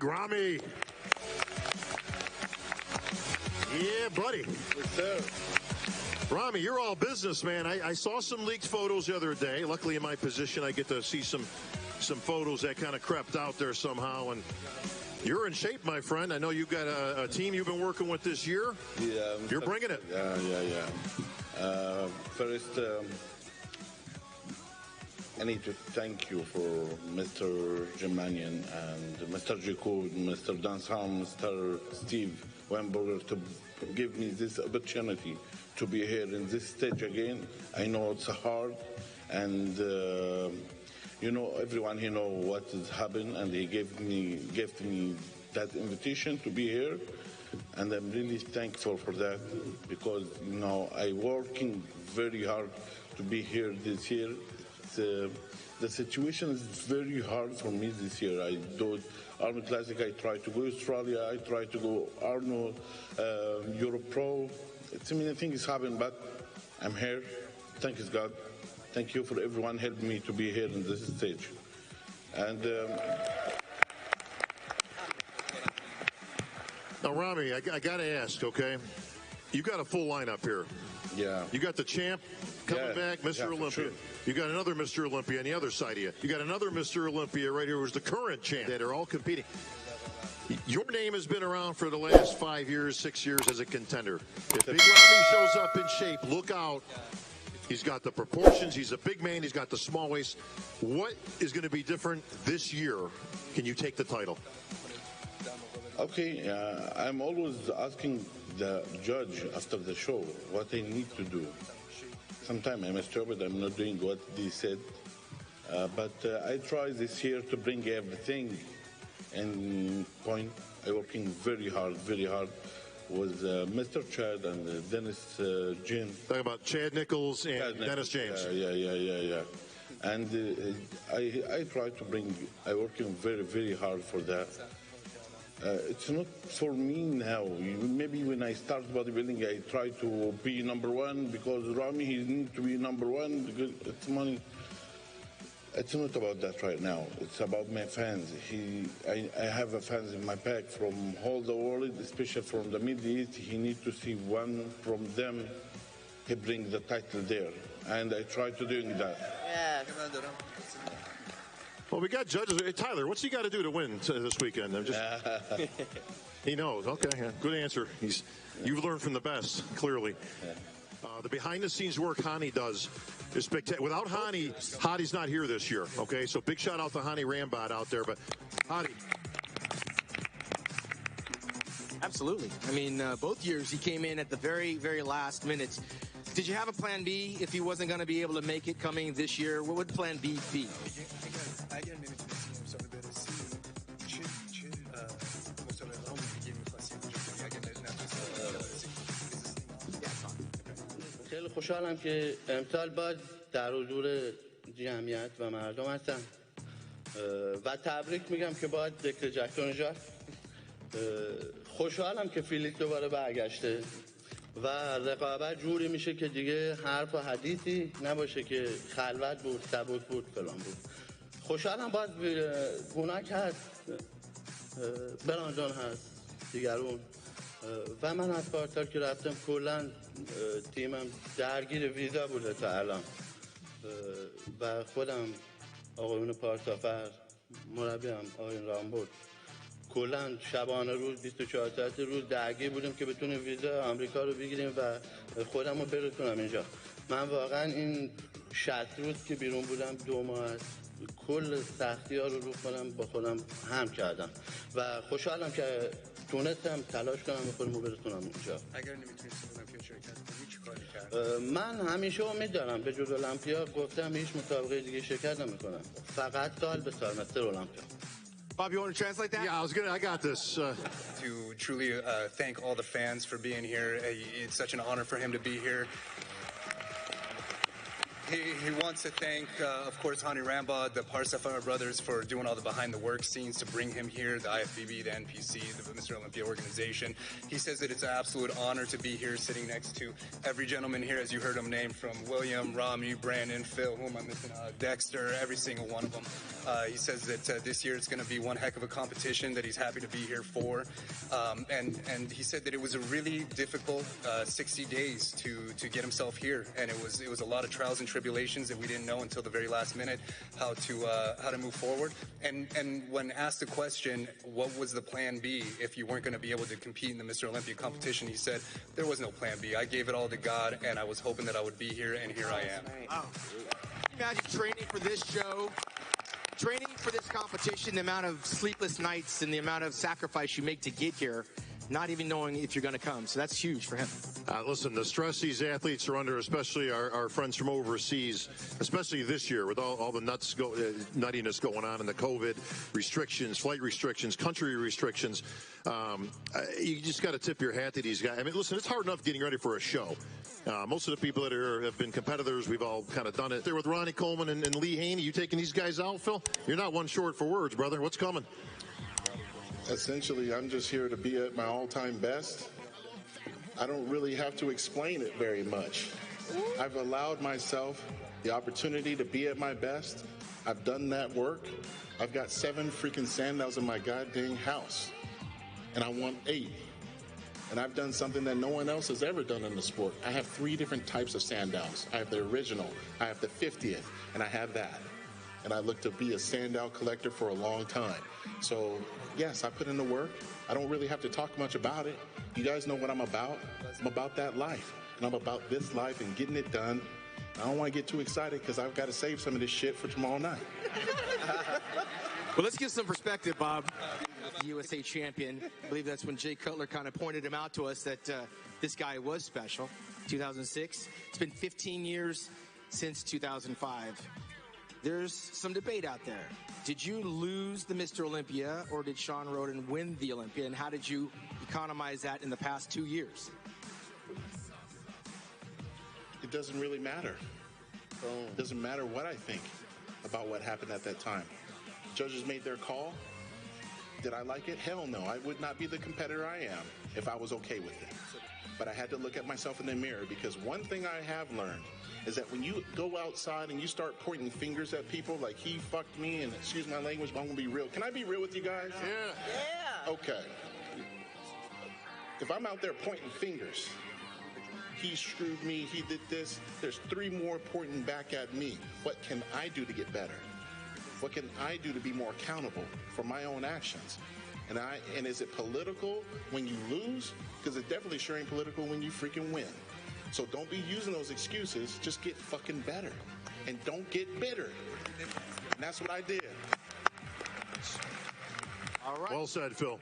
big Rami. Yeah, buddy. Yes, sir. Rami, you're all business, man. I saw some leaked photos the other day. Luckily, in my position, I get to see some photos that kind of crept out there somehow. And you're in shape, my friend. I know you've got a team you've been working with this year. Yeah. You're bringing it. Yeah. First, I need to thank you for Mr. Jemanian and Mr. Jacob, Mr. Dansam, Mr. Steve Weinberger to give me this opportunity to be here in this stage again. I know it's hard, and everyone here know what has happened, and he gave me that invitation to be here, and I'm really thankful for that, because I working very hard to be here this year. The situation is very hard for me this year. I do Arnold Classic, I try to go Australia, I try to go Arnold, Europe Pro. So many things happen, but I'm here. Thank you, God. Thank you for everyone helping me to be here in this stage. And now, Rami, I got to ask, okay? You got a full lineup here. Yeah. You got the champ coming back, Mr. Olympia. Sure. You got another Mr. Olympia on the other side of you. You got another Mr. Olympia right here who's the current champ that are all competing. Your name has been around for the last 5 years, 6 years as a contender. If Big Rami shows up in shape, look out. He's got the proportions. He's a big man. He's got the small waist. What is going to be different this year? Can you take the title? Okay, I'm always asking the judge after the show what they need to do. Sometimes I'm stupid, I'm not doing what they said. But I try this year to bring everything in point. I'm working very hard with Mr. Chad and Dennis James. Talking about Chad Nichols and Dennis James. Yeah. And I try to bring, I'm working very hard for that. It's not for me now. Maybe when I start bodybuilding, I try to be number one because Rami, he needs to be number one because it's money. It's not about that right now. It's about my fans. I have a fans in my pack from all the world, especially from the Middle East. He needs to see one from them. He brings the title there, and I try to doing that. Yeah. Well, we got judges. Hey, Tyler, what's he got to do to win this weekend? He knows. Okay, yeah, good answer. You've learned from the best, clearly. The behind-the-scenes work Hani does is spectacular. Without Hani, Hadi's not here this year. Okay, so big shout out to Hani Rambod out there. But Hadi. Absolutely. I mein, both years he came in at the very last minutes. Did you have a plan B if he wasn't going to be able to make it coming this year? What would plan B be? خیلی خوشحالم که امسال باز در حضور جمعیت و مردم هستم و تبریک میگم که باز ذکر جکتون نژاد. خوشحالم که فیلیکس دوباره برگشته و رقابت جوری میشه که دیگه حرف و حدیثی نباشه که خلوت بود، سبک بود، فلان بود. خوشحالم باز گوناک هست، براندون هست، دیگرون و من از پارسال که رفتم کلا تیمم درگیر ویزا بوده تا الان و خودم آقایون پارسافر مربیم آقایون رامبود کلا شبانه روز 24 ساعت روز درگیر بودیم که بتونیم ویزا آمریکا رو بگیریم و خودم رو برسونم اینجا. من واقعا این 60 روز که بیرون بودم 2 ماه کل سختی ها رو خودم با خودم هم کردم و خوشحالم که تونستم تلاش کنم و خودم رو برسونم اینجا. اگر نمیتونید المپیا شرکت کنی چی کاری کردی؟ من همیشه امید دارم به جز المپیا گفتم هیچ مسابقه دیگه شرکت نمیکنم. فقط سال به سال مستر المپیا. Bob, you want to translate that? Yeah, I got this. To truly thank all the fans for being here. It's such an honor for him to be here. He wants to thank, of course, Hani Ramba, the Parsafara brothers for doing all the behind-the-work scenes to bring him here, the IFBB, the NPC, the Mr. Olympia organization. He says that it's an absolute honor to be here sitting next to every gentleman here, as you heard him name, from William, Rami, Brandon, Phil, who am I missing, Dexter, every single one of them. He says that this year it's going to be one heck of a competition that he's happy to be here for. And he said that it was a really difficult 60 days to get himself here, and it was a lot of trials and tribulations that we didn't know until the very last minute how to move forward. And when asked the question, what was the plan B if you weren't going to be able to compete in the Mr. Olympia competition, he said there was no plan B. I gave it all to God, and I was hoping that I would be here, and here I am. Wow. Imagine training for this show, training for this competition, the amount of sleepless nights and the amount of sacrifice you make to get here, not even knowing if you're going to come. So that's huge for him. Listen, the stress these athletes are under, especially our friends from overseas, especially this year with all the nuttiness going on and the COVID restrictions, flight restrictions, country restrictions. You just got to tip your hat to these guys. I mean, listen, it's hard enough getting ready for a show. Most of the people that are have been competitors, we've all kind of done it. There with Ronnie Coleman and Lee Haney, you taking these guys out, Phil? You're not one short for words, brother. What's coming? Essentially, I'm just here to be at my all-time best. I don't really have to explain it very much. I've allowed myself the opportunity to be at my best. I've done that work. I've got 7 freaking sandals in my goddamn house, and I want 8. And I've done something that no one else has ever done in the sport. I have 3 different types of sandals. I have the original, I have the 50th, and I have that. And I look to be a sandal collector for a long time. So, yes, I put in the work. I don't really have to talk much about it. You guys know what I'm about. I'm about that life. And I'm about this life and getting it done. I don't want to get too excited because I've got to save some of this shit for tomorrow night. Well, let's give some perspective, Bob. The USA champion. I believe that's when Jay Cutler kind of pointed him out to us that this guy was special. 2006. It's been 15 years since 2005. There's some debate out there. Did you lose the Mr. Olympia or did Sean Roden win the Olympia? And how did you economize that in the past 2 years? It doesn't really matter. It doesn't matter what I think about what happened at that time. Judges made their call. Did I like it? Hell no. I would not be the competitor I am if I was okay with it. But I had to look at myself in the mirror because one thing I have learned is that when you go outside and you start pointing fingers at people like he fucked me and excuse my language, but I'm going to be real. Can I be real with you guys? Yeah. Okay. If I'm out there pointing fingers, he screwed me, he did this, there's 3 more pointing back at me. What can I do to get better? What can I do to be more accountable for my own actions? And is it political when you lose? Because it definitely sure ain't political when you freaking win. So don't be using those excuses. Just get fucking better. And don't get bitter. And that's what I did. All right. Well said, Phil.